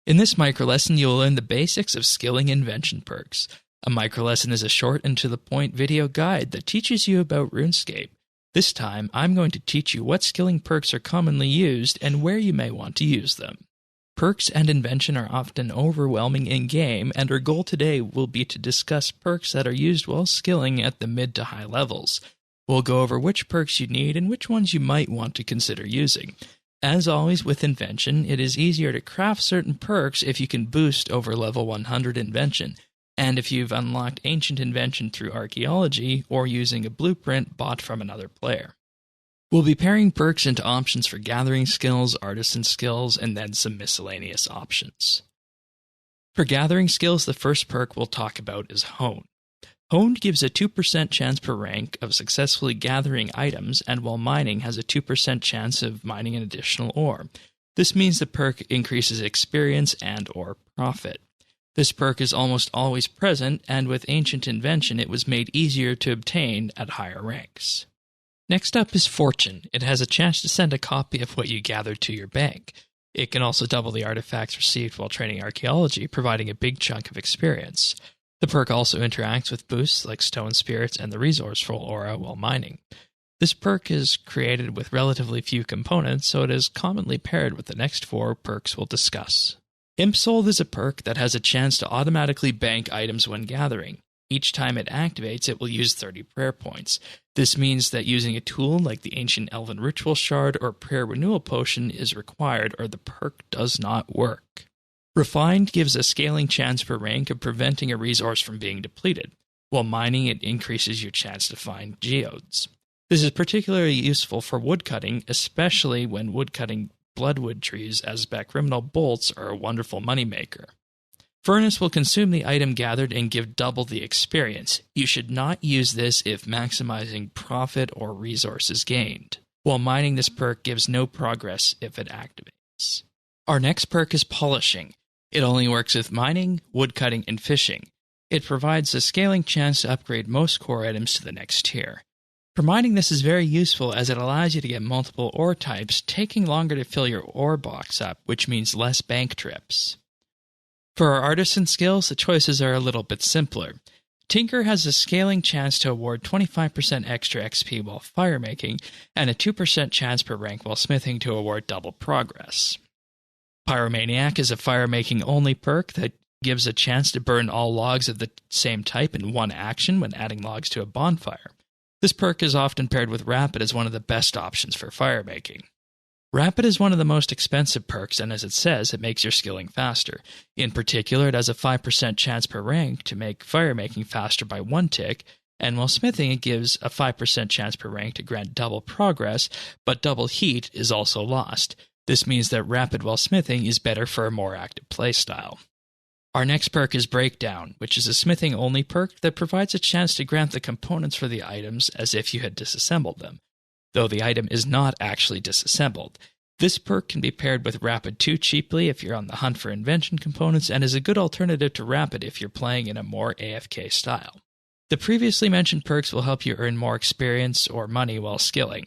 In this microlesson, you will learn the basics of skilling Invention perks. A microlesson is a short and to-the-point video guide that teaches you about RuneScape. This time, I'm going to teach you what skilling perks are commonly used and where you may want to use them. Perks and Invention are often overwhelming in-game, and our goal today will be to discuss perks that are used while skilling at the mid to high levels. We'll go over which perks you need and which ones you might want to consider using. As always with Invention, it is easier to craft certain perks if you can boost over level 100 Invention, and if you've unlocked Ancient Invention through Archaeology or using a blueprint bought from another player. We'll be pairing perks into options for gathering skills, artisan skills, and then some miscellaneous options. For gathering skills, the first perk we'll talk about is Honed. Honed gives a 2% chance per rank of successfully gathering items, and while mining has a 2% chance of mining an additional ore. This means the perk increases experience and or profit. This perk is almost always present, and with Ancient Invention it was made easier to obtain at higher ranks. Next up is Fortune. It has a chance to send a copy of what you gathered to your bank. It can also double the artifacts received while training Archaeology, providing a big chunk of experience. The perk also interacts with boosts like Stone Spirits and the Resourceful aura while mining. This perk is created with relatively few components, so it is commonly paired with the next 4 perks we'll discuss. Imp Souled is a perk that has a chance to automatically bank items when gathering. Each time it activates, it will use 30 prayer points. This means that using a tool like the Ancient Elven Ritual Shard or Prayer Renewal Potion is required, or the perk does not work. Refined gives a scaling chance per rank of preventing a resource from being depleted. While mining, it increases your chance to find geodes. This is particularly useful for woodcutting, especially when woodcutting bloodwood trees, as Criminal bolts are a wonderful moneymaker. Furnace will consume the item gathered and give double the experience. You should not use this if maximizing profit or resources gained. While mining, this perk gives no progress if it activates. Our next perk is Polishing. It only works with mining, woodcutting, and fishing. It provides a scaling chance to upgrade most core items to the next tier. For mining, this is very useful as it allows you to get multiple ore types, taking longer to fill your ore box up, which means less bank trips. For our artisan skills, the choices are a little bit simpler. Tinker has a scaling chance to award 25% extra XP while firemaking, and a 2% chance per rank while smithing to award double progress. Pyromaniac is a firemaking only perk that gives a chance to burn all logs of the same type in one action when adding logs to a bonfire. This perk is often paired with Rapid as one of the best options for firemaking. Rapid is one of the most expensive perks, and as it says, it makes your skilling faster. In particular, it has a 5% chance per rank to make firemaking faster by 1 tick, and while smithing it gives a 5% chance per rank to grant double progress, but double heat is also lost. This means that Rapid while smithing is better for a more active playstyle. Our next perk is Breakdown, which is a smithing-only perk that provides a chance to grant the components for the items as if you had disassembled them, though the item is not actually disassembled. This perk can be paired with Rapid 2 cheaply if you're on the hunt for Invention components, and is a good alternative to Rapid if you're playing in a more AFK style. The previously mentioned perks will help you earn more experience or money while skilling.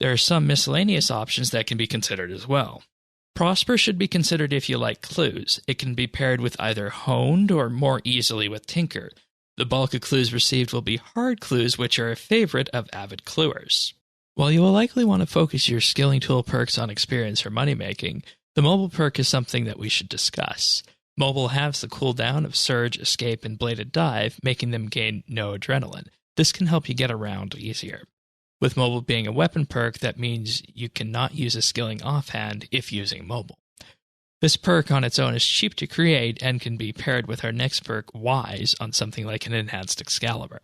There are some miscellaneous options that can be considered as well. Prosper should be considered if you like clues. It can be paired with either Honed or more easily with Tinker. The bulk of clues received will be hard clues, which are a favorite of avid cluers. While you will likely want to focus your skilling tool perks on experience or moneymaking, the mobile perk is something that we should discuss. Mobile halves the cooldown of Surge, Escape, and Bladed Dive, making them gain no adrenaline. This can help you get around easier. With mobile being a weapon perk, that means you cannot use a skilling offhand if using mobile. This perk on its own is cheap to create and can be paired with our next perk, Wise, on something like an Enhanced Excalibur.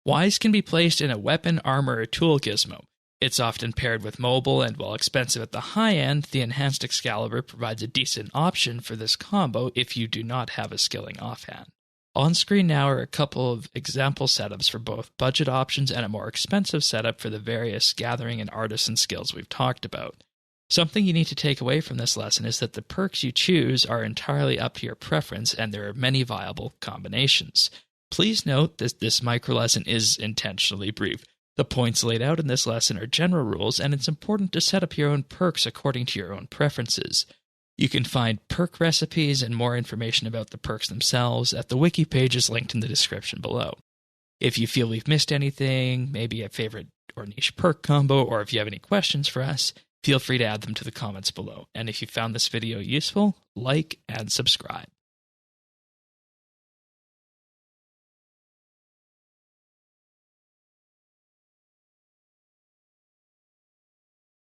Wise can be placed in a weapon, armor, or tool gizmo. It's often paired with mobile, and while expensive at the high end, the Enhanced Excalibur provides a decent option for this combo if you do not have a skilling offhand. On screen now are a couple of example setups for both budget options and a more expensive setup for the various gathering and artisan skills we've talked about. Something you need to take away from this lesson is that the perks you choose are entirely up to your preference, and there are many viable combinations. Please note that this microlesson is intentionally brief. The points laid out in this lesson are general rules, and it's important to set up your own perks according to your own preferences. You can find perk recipes and more information about the perks themselves at the wiki pages linked in the description below. If you feel we've missed anything, maybe a favorite or niche perk combo, or if you have any questions for us, feel free to add them to the comments below. And if you found this video useful, like and subscribe.